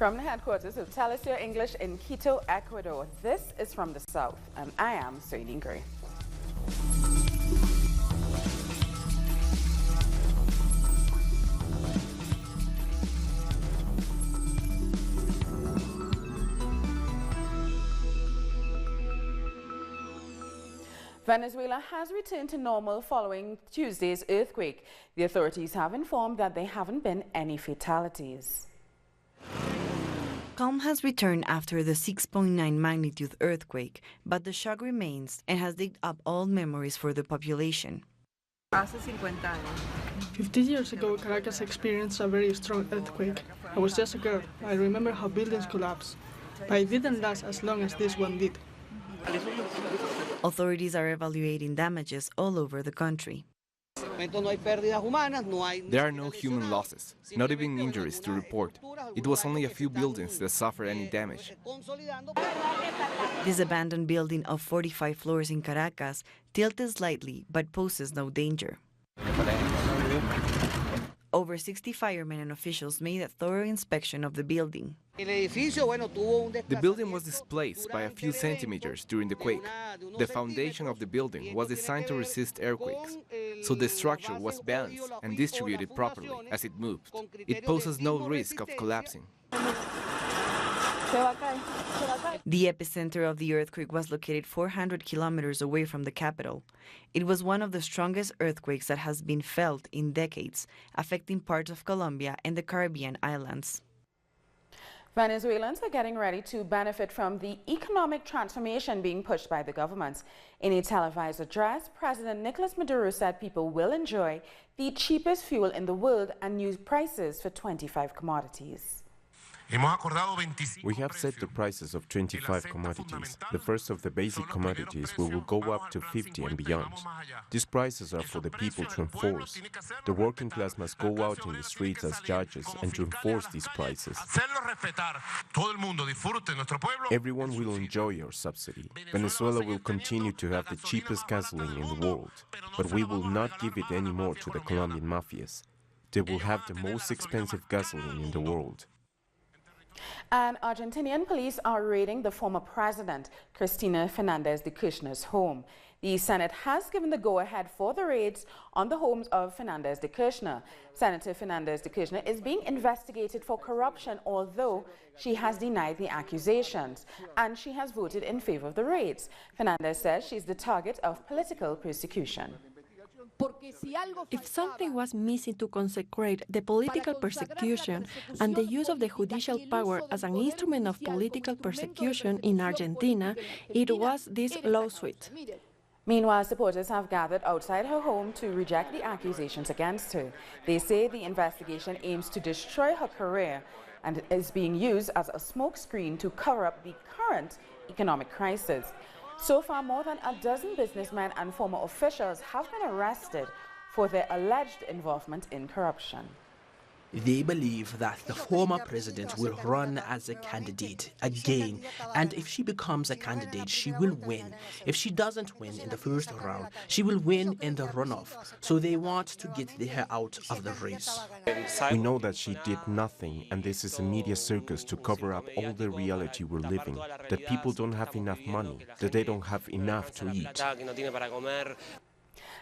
From the headquarters of Telesur English in Quito, Ecuador, this is From the South, and I am Soyleen Gray. Venezuela has returned to normal following Tuesday's earthquake. The authorities have informed that there haven't been any fatalities. Calm has returned after the 6.9 magnitude earthquake, but the shock remains and has digged up old memories for the population. 50 years ago, Caracas experienced a very strong earthquake. I was just a girl. I remember how buildings collapsed, but it didn't last as long as this one did. Authorities are evaluating damages all over the country. There are no human losses, not even injuries to report. It was only a few buildings that suffered any damage. This abandoned building of 45 floors in Caracas tilted slightly but poses no danger. Over 60 firemen and officials made a thorough inspection of the building. The building was displaced by a few centimeters during the quake. The foundation of the building was designed to resist earthquakes, so the structure was balanced and distributed properly as it moved. It poses no risk of collapsing. The epicenter of the earthquake was located 400 kilometers away from the capital. It was one of the strongest earthquakes that has been felt in decades, affecting parts of Colombia and the Caribbean islands. Venezuelans are getting ready to benefit from the economic transformation being pushed by the government. In a televised address, President Nicolas Maduro said people will enjoy the cheapest fuel in the world and new prices for 25 commodities. We have set the prices of 25 commodities. The first of the basic commodities will go up to 50 and beyond. These prices are for the people to enforce. The working class must go out in the streets as judges and to enforce these prices. Everyone will enjoy our subsidy. Venezuela will continue to have the cheapest gasoline in the world, but we will not give it anymore to the Colombian mafias. They will have the most expensive gasoline in the world. And Argentinian police are raiding the former president, Cristina Fernández de Kirchner's home. The Senate has given the go-ahead for the raids on the homes of Fernández de Kirchner. Senator Fernández de Kirchner is being investigated for corruption, although she has denied the accusations, and she has voted in favor of the raids. Fernández says she's the target of political persecution. If something was missing to consecrate the political persecution and the use of the judicial power as an instrument of political persecution in Argentina, it was this lawsuit. Meanwhile, supporters have gathered outside her home to reject the accusations against her. They say the investigation aims to destroy her career and is being used as a smokescreen to cover up the current economic crisis. So far, more than a dozen businessmen and former officials have been arrested for their alleged involvement in corruption. They believe that the former president will run as a candidate again, and if she becomes a candidate, she will win. If she doesn't win in the first round, she will win in the runoff. So they want to get her out of the race. We know that she did nothing, and this is a media circus to cover up all the reality we're living, that people don't have enough money, that they don't have enough to eat.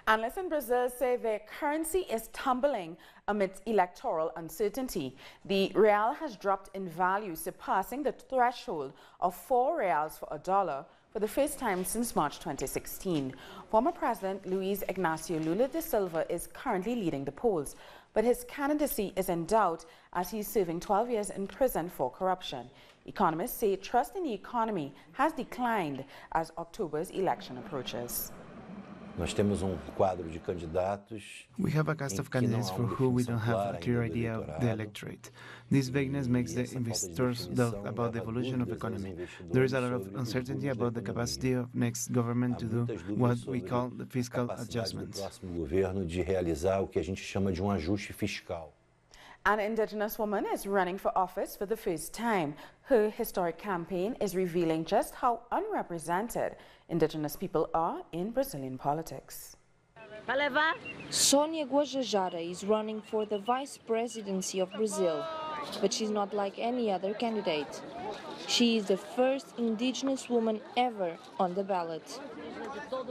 Analysts in Brazil say their currency is tumbling amidst electoral uncertainty. The real has dropped in value, surpassing the threshold of 4 reals for a dollar for the first time since March 2016. Former President Luiz Inácio Lula da Silva is currently leading the polls, but his candidacy is in doubt as he's serving 12 years in prison for corruption. Economists say trust in the economy has declined as October's election approaches. We have a cast of candidates for who we don't have a clear idea of the electorate. This vagueness makes the investors doubt about the evolution of the economy. There is a lot of uncertainty about the capacity of next government to do what we call the fiscal adjustments. An indigenous woman is running for office for the first time. Her historic campaign is revealing just how unrepresented indigenous people are in Brazilian politics. Sonia Guajajara is running for the vice presidency of Brazil. But she's not like any other candidate. She is the first indigenous woman ever on the ballot.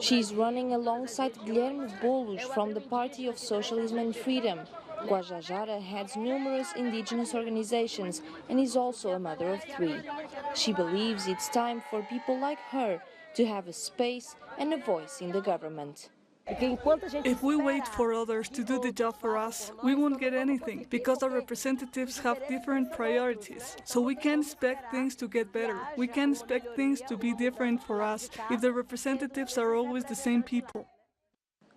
She is running alongside Guilherme Boulos from the Party of Socialism and Freedom. Guajajara heads numerous indigenous organizations and is also a mother of 3. She believes it's time for people like her to have a space and a voice in the government. If we wait for others to do the job for us, we won't get anything because our representatives have different priorities. So we can't expect things to get better. We can't expect things to be different for us if the representatives are always the same people.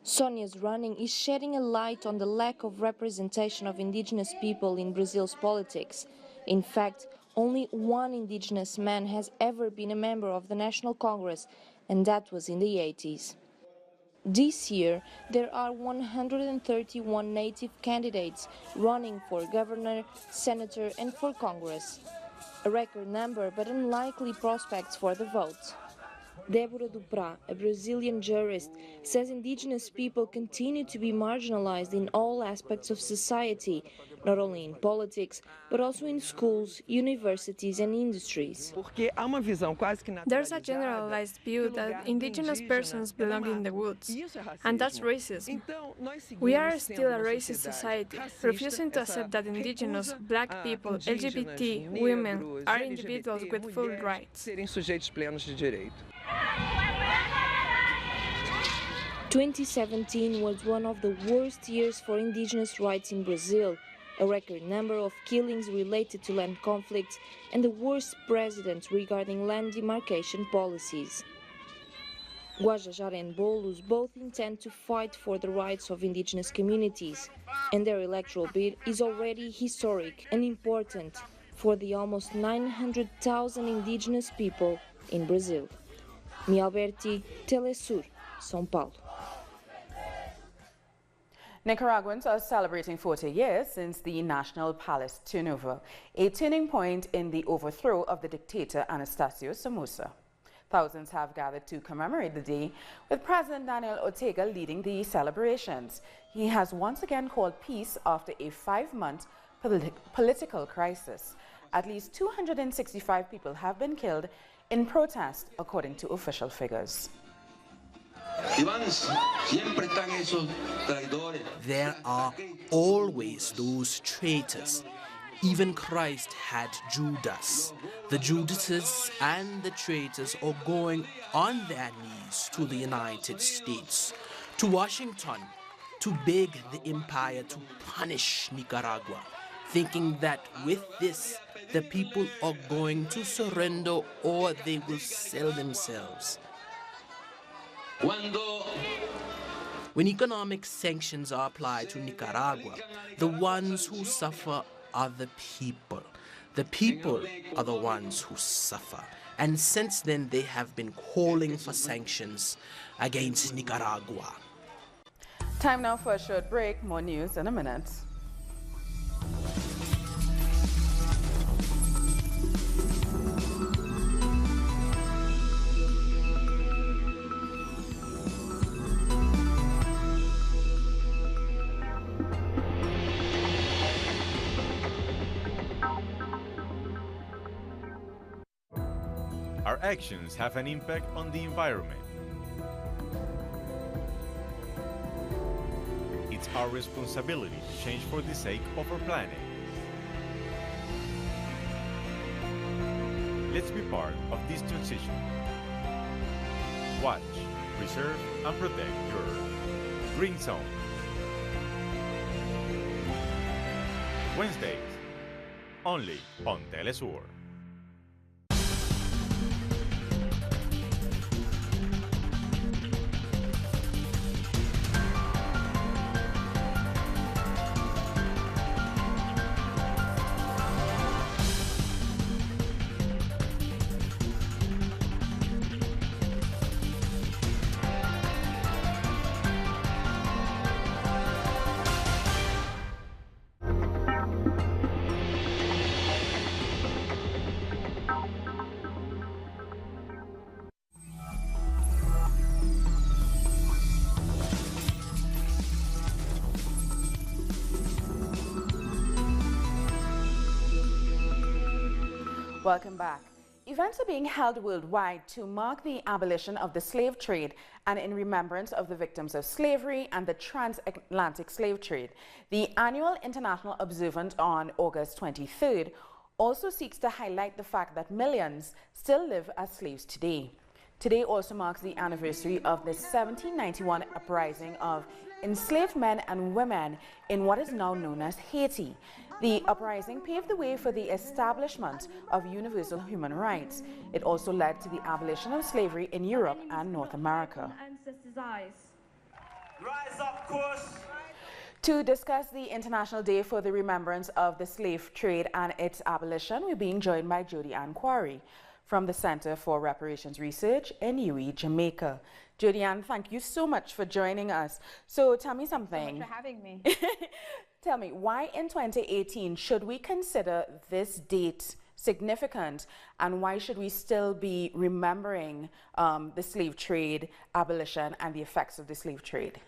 Sonia's running is shedding a light on the lack of representation of indigenous people in Brazil's politics. In fact, only one indigenous man has ever been a member of the National Congress, and that was in the 80s. This year, there are 131 native candidates running for governor, senator and for Congress. A record number, but unlikely prospects for the vote. Débora Duprá, a Brazilian jurist, says indigenous people continue to be marginalized in all aspects of society, not only in politics, but also in schools, universities and industries. There's a generalized view that indigenous persons belong in the woods, and that's racism. We are still a racist society, refusing to accept that indigenous, black people, LGBT, women are individuals with full rights. 2017 was one of the worst years for indigenous rights in Brazil, a record number of killings related to land conflicts and the worst precedent regarding land demarcation policies. Guajajara and Boulos both intend to fight for the rights of indigenous communities, and their electoral bid is already historic and important for the almost 900,000 indigenous people in Brazil. Mi Alberti, Telesur, São Paulo. Nicaraguans are celebrating 40 years since the National Palace turnover, a turning point in the overthrow of the dictator Anastasio Somoza. Thousands have gathered to commemorate the day, with President Daniel Ortega leading the celebrations. He has once again called peace after a 5-month political crisis. At least 265 people have been killed in protest, according to official figures. There are always those traitors. Even Christ had Judas. The Judases and the traitors are going on their knees to the United States, to Washington, to beg the empire to punish Nicaragua, thinking that with this, the people are going to surrender or they will sell themselves. When economic sanctions are applied to Nicaragua, the ones who suffer are the people. The people are the ones who suffer. And since then, they have been calling for sanctions against Nicaragua. Time now for a short break. More news in a minute. Our actions have an impact on the environment. It's our responsibility to change for the sake of our planet. Let's be part of this transition. Watch, preserve, and protect your Green Zone. Wednesdays, only on Telesur. Welcome back. Events are being held worldwide to mark the abolition of the slave trade and in remembrance of the victims of slavery and the transatlantic slave trade. The annual international observance on August 23rd also seeks to highlight the fact that millions still live as slaves today. Today also marks the anniversary of the 1791 uprising of enslaved men and women in what is now known as Haiti. The uprising paved the way for the establishment of universal human rights. It also led to the abolition of slavery in Europe and North America. Rise up, course. To discuss the International Day for the Remembrance of the Slave Trade and its abolition, we're being joined by Jody Ann Quarry from the Center for Reparations Research in UE, Jamaica. Jody Ann, thank you so much for joining us. So tell me something. Thank you for having me. Tell me, why in 2018 should we consider this date significant, and why should we still be remembering the slave trade abolition and the effects of the slave trade?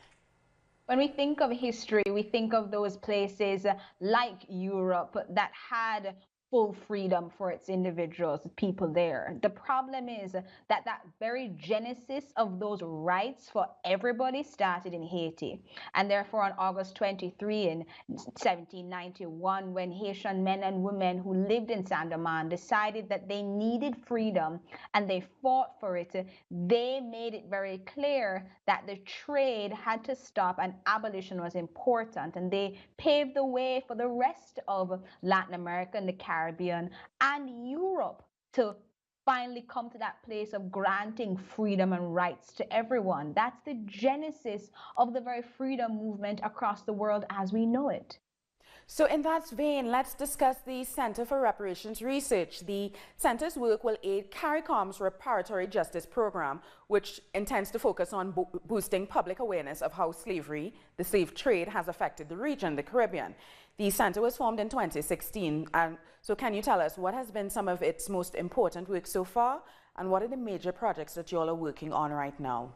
When we think of history, we think of those places like Europe that had full freedom for its individuals, people there. The problem is that that very genesis of those rights for everybody started in Haiti. And therefore on August 23 in 1791, when Haitian men and women who lived in Saint-Domingue decided that they needed freedom and they fought for it, they made it very clear that the trade had to stop and abolition was important. And they paved the way for the rest of Latin America and the Caribbean and Europe to finally come to that place of granting freedom and rights to everyone. That's the genesis of the very freedom movement across the world as we know it. So in that vein, let's discuss the Center for Reparations Research. The center's work will aid CARICOM's Reparatory Justice Program, which intends to focus on boosting public awareness of how slavery, the slave trade, has affected the region, the Caribbean. The center was formed in 2016, and so can you tell us what has been some of its most important work so far, and what are the major projects that you all are working on right now?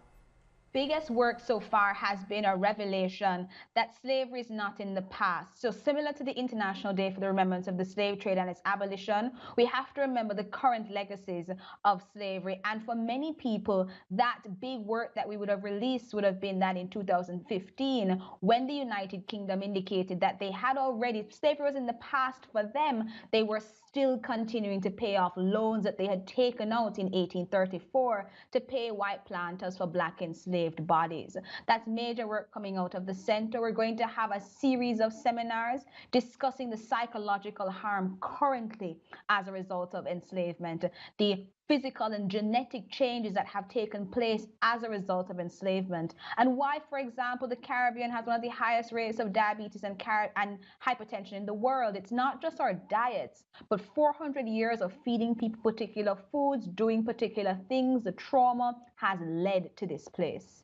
Biggest work so far has been a revelation that slavery is not in the past. So similar to the International Day for the Remembrance of the Slave Trade and its abolition, we have to remember the current legacies of slavery. And for many people, that big work that we would have released would have been that in 2015, when the United Kingdom indicated that they had already, slavery was in the past for them, they were still continuing to pay off loans that they had taken out in 1834 to pay white planters for black enslaved bodies. That's major work coming out of the center. We're going to have a series of seminars discussing the psychological harm currently as a result of enslavement, the physical and genetic changes that have taken place as a result of enslavement, and why, for example, the Caribbean has one of the highest rates of diabetes and hypertension in the world. It's not just our diets, but 400 years of feeding people particular foods, doing particular things. The trauma has led to this place.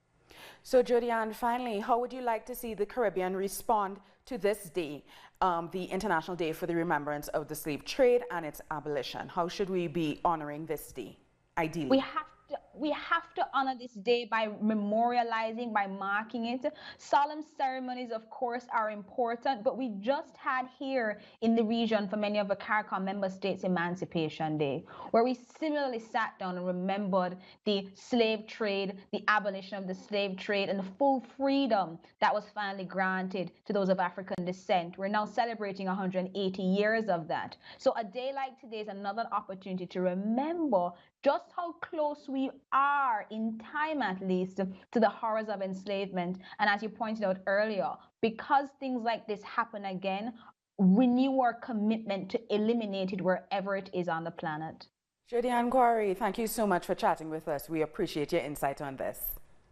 So, Jody Ann, finally, how would you like to see the Caribbean respond to this day, the International Day for the Remembrance of the Slave Trade and its abolition? How should we be honoring this day, ideally? We have to honor this day by memorializing, by marking it. Solemn ceremonies, of course, are important, but we just had here in the region for many of the CARICOM member states Emancipation Day, where we similarly sat down and remembered the slave trade, the abolition of the slave trade, and the full freedom that was finally granted to those of African descent. We're now celebrating 180 years of that. So a day like today is another opportunity to remember just how close we are, in time at least, to the horrors of enslavement. And as you pointed out earlier, because things like this happen again, renew our commitment to eliminate it wherever it is on the planet. Jody Ann Quarry, thank you so much for chatting with us. We appreciate your insight on this.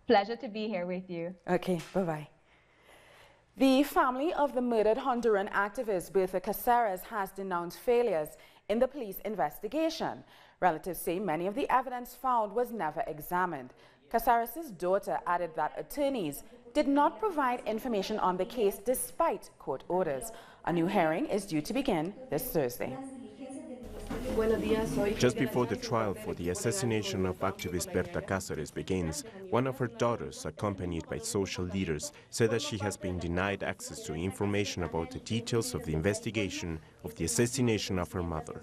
Pleasure to be here with you. Okay, bye-bye. The family of the murdered Honduran activist Berta Caceres has denounced failures in the police investigation. Relatives say many of the evidence found was never examined. Caceres' daughter added that attorneys did not provide information on the case despite court orders. A new hearing is due to begin this Thursday. Just before the trial for the assassination of activist Berta Caceres begins, one of her daughters, accompanied by social leaders, said that she has been denied access to information about the details of the investigation of the assassination of her mother.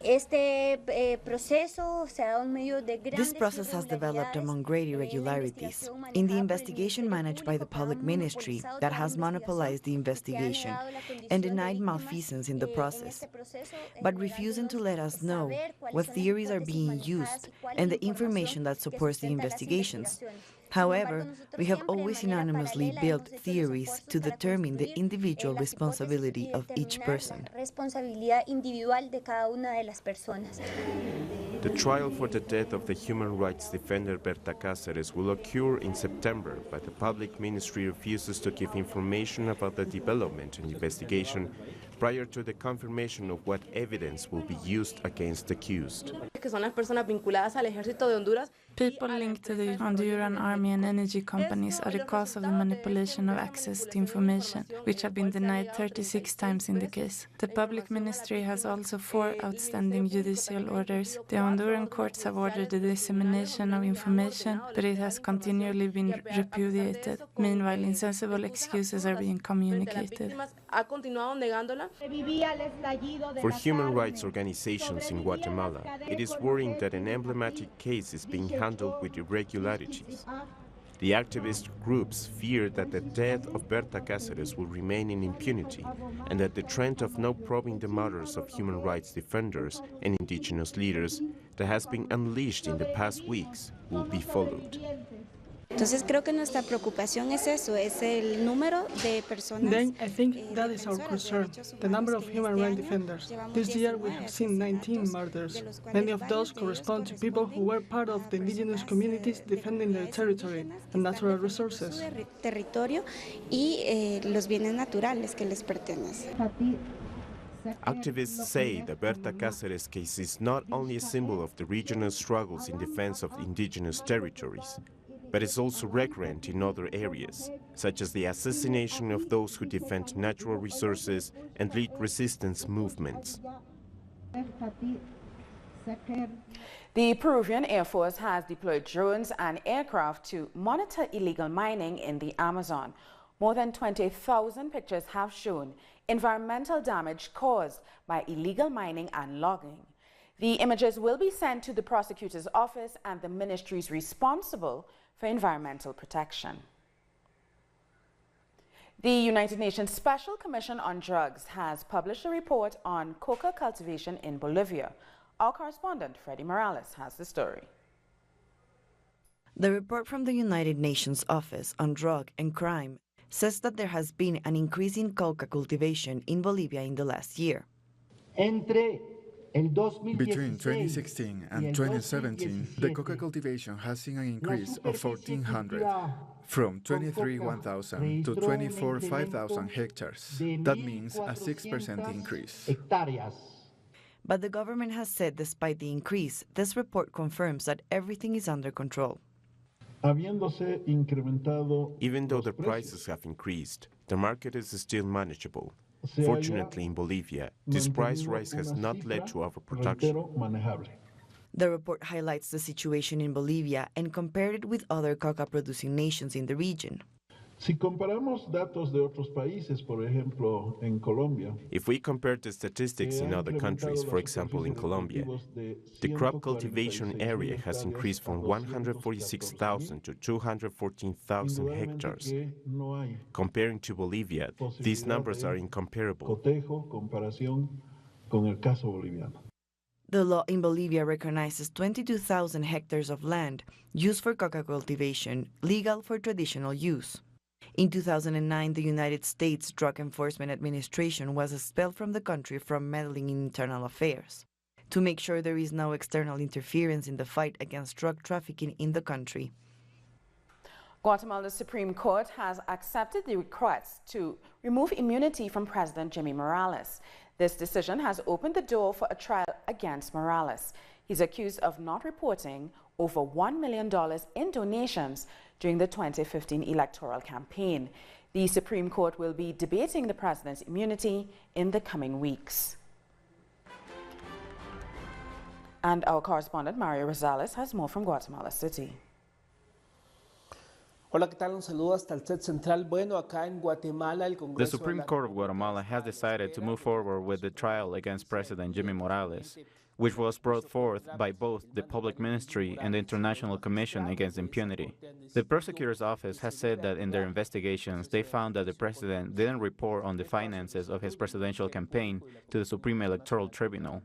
This process has developed among great irregularities in the investigation managed by the public ministry that has monopolized the investigation and denied malfeasance in the process, but refusing to let us know what theories are being used and the information that supports the investigations. However, we have always unanimously built theories to determine the individual responsibility of each person. The trial for the death of the human rights defender Berta Caceres will occur in September, but the public ministry refuses to give information about the development and investigation prior to the confirmation of what evidence will be used against the accused. People linked to the Honduran army and energy companies are the cause of the manipulation of access to information, which have been denied 36 times in the case. The public ministry has also 4 outstanding judicial orders. The Honduran courts have ordered the dissemination of information, but it has continually been repudiated. Meanwhile, insensible excuses are being communicated. For human rights organizations in Guatemala, it is worrying that an emblematic case is being handled with irregularities. The activist groups fear that the death of Berta Caceres will remain in impunity and that the trend of not probing the murders of human rights defenders and indigenous leaders that has been unleashed in the past weeks will be followed. Entonces creo que nuestra preocupación es eso, es el número de personas. Then I think that is our concern, the number of human rights defenders. This year we have seen 19 murders. Many of those correspond to people who were part of the indigenous communities defending their territory and natural resources. Territorio y los bienes naturales que les pertenecen. Activists say the Berta Caceres case is not only a symbol of the regional struggles in defense of indigenous territories, but is also recurrent in other areas, such as the assassination of those who defend natural resources and lead resistance movements. The Peruvian Air Force has deployed drones and aircraft to monitor illegal mining in the Amazon. More than 20,000 pictures have shown environmental damage caused by illegal mining and logging. The images will be sent to the prosecutor's office and the ministries responsible for environmental protection. The United Nations Special Commission on Drugs has published a report on coca cultivation in Bolivia. Our correspondent, Freddie Morales, has the story. The report from the United Nations Office on Drug and Crime says that there has been an increase in coca cultivation in Bolivia in the last year. Between 2016 and 2017, the coca cultivation has seen an increase of 1,400, from 23,100 to 24,500 hectares. That means a 6% increase. But the government has said despite the increase, this report confirms that everything is under control. Even though the prices have increased, the market is still manageable. Fortunately, in Bolivia, this price rise has not led to overproduction. The report highlights the situation in Bolivia and compared it with other coca-producing nations in the region. If we compare the statistics in other countries, for example in Colombia, the crop cultivation area has increased from 146,000 to 214,000 hectares. Comparing to Bolivia, these numbers are incomparable. The law in Bolivia recognizes 22,000 hectares of land used for coca cultivation, legal for traditional use. In 2009, the United States Drug Enforcement Administration was expelled from the country from meddling in internal affairs, to make sure there is no external interference in the fight against drug trafficking in the country. Guatemala Supreme Court has accepted the request to remove immunity from President Jimmy Morales. This decision has opened the door for a trial against Morales. He's accused of not reporting over $1 million in donations during the 2015 electoral campaign. The Supreme Court will be debating the president's immunity in the coming weeks. And our correspondent, Mario Rosales, has more from Guatemala City. Hola, ¿qué tal? Un saludo hasta el set central. Bueno, acá en Guatemala, el Congreso. The Supreme Court of Guatemala has decided to move forward with the trial against President Jimmy Morales. which was brought forth by both the Public Ministry and the International Commission Against Impunity. The prosecutor's office has said that in their investigations, they found that the president didn't report on the finances of his presidential campaign to the Supreme Electoral Tribunal.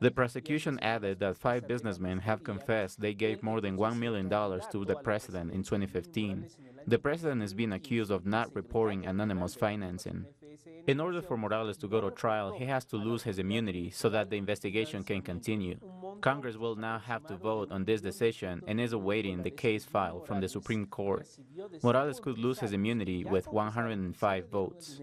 The prosecution added that 5 businessmen have confessed they gave more than $1 million to the president in 2015. The president is being accused of not reporting anonymous financing. In order for Morales to go to trial, he has to lose his immunity so that the investigation can continue. Congress will now have to vote on this decision and is awaiting the case file from the Supreme Court. Morales could lose his immunity with 105 votes.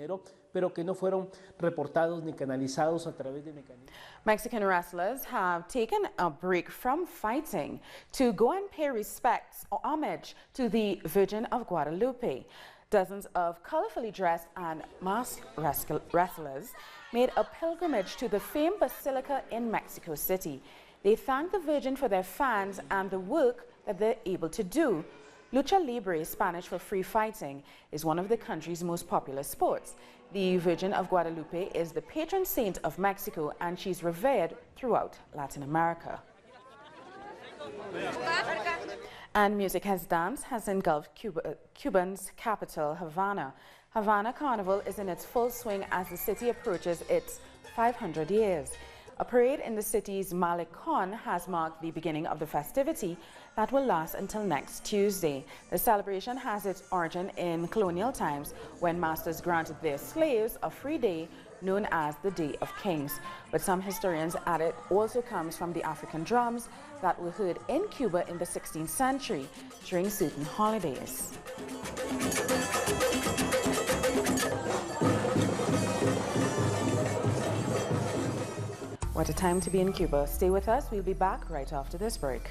Mexican wrestlers have taken a break from fighting to go and pay respects or homage to the Virgin of Guadalupe. Dozens of colorfully dressed and masked wrestlers made a pilgrimage to the famed basilica in Mexico City. They thanked the Virgin for their fans and the work that they're able to do. Lucha Libre, Spanish for free fighting, is one of the country's most popular sports. The Virgin of Guadalupe is the patron saint of Mexico, and she's revered throughout Latin America. And music as dance has engulfed Cuba's capital, Havana. Havana Carnival is in its full swing as the city approaches its 500 years. A parade in the city's Malecon has marked the beginning of the festivity that will last until next Tuesday. The celebration has its origin in colonial times when masters granted their slaves a free day known as the Day of Kings. But some historians add it also comes from the African drums that were heard in Cuba in the 16th century during certain holidays. What a time to be in Cuba. Stay with us. We'll be back right after this break.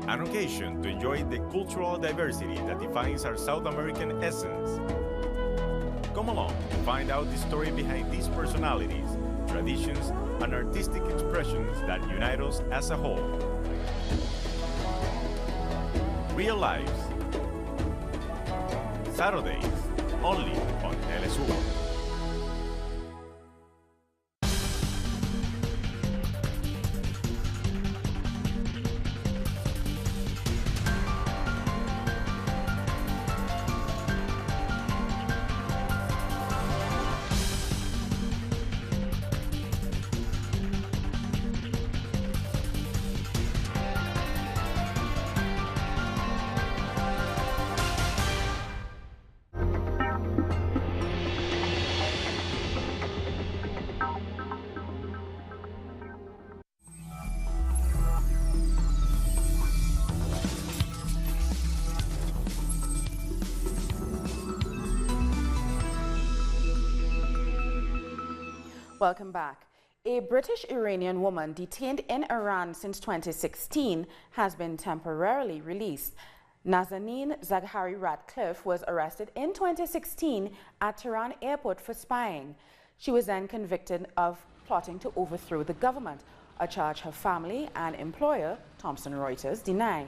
An occasion to enjoy the cultural diversity that defines our South American essence. Come along to find out the story behind these personalities, traditions, and artistic expressions that unite us as a whole. Real Lives. Saturdays, only on Telesur. Welcome back. A British-Iranian woman detained in Iran since 2016 has been temporarily released. Nazanin Zaghari-Ratcliffe was arrested in 2016 at Tehran airport for spying. She was then convicted of plotting to overthrow the government, a charge her family and employer, Thomson Reuters, deny.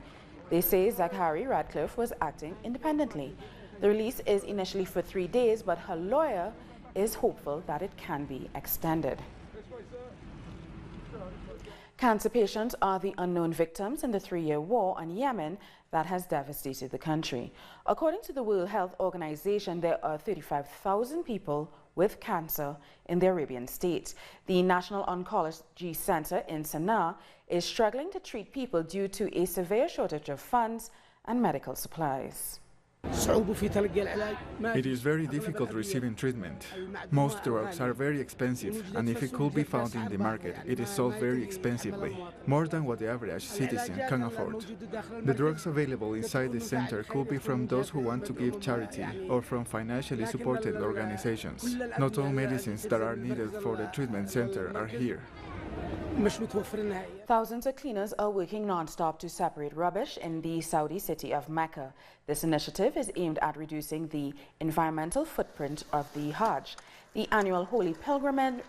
They say Zaghari-Ratcliffe was acting independently. The release is initially for 3 days, but her lawyer is hopeful that it can be extended. Cancer patients are the unknown victims in the 3-year war on Yemen that has devastated the country. According to the World Health Organization, there are 35,000 people with cancer in the Arabian states. The National Oncology Center in Sana'a is struggling to treat people due to a severe shortage of funds and medical supplies. It is very difficult receiving treatment. Most drugs are very expensive, and if it could be found in the market, it is sold very expensively, more than what the average citizen can afford. The drugs available inside the center could be from those who want to give charity or from financially supported organizations. Not all medicines that are needed for the treatment center are here. Thousands of cleaners are working non-stop to separate rubbish in the Saudi city of Mecca. This initiative is aimed at reducing the environmental footprint of the Hajj. The annual holy pilgrimage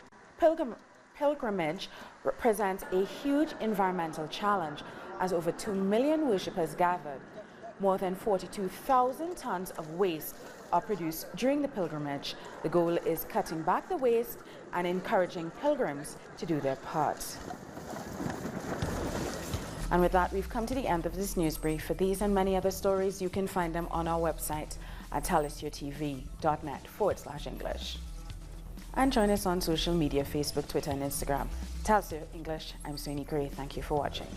represents a huge environmental challenge as over 2 million worshippers gathered. More than 42,000 tons of waste are produced during the pilgrimage. The goal is cutting back the waste and encouraging pilgrims to do their part. And with that, we've come to the end of this news brief. For these and many other stories, you can find them on our website at telsiertv.net/English. And join us on social media, Facebook, Twitter, and Instagram. Telsir English, I'm Soini Gray. Thank you for watching.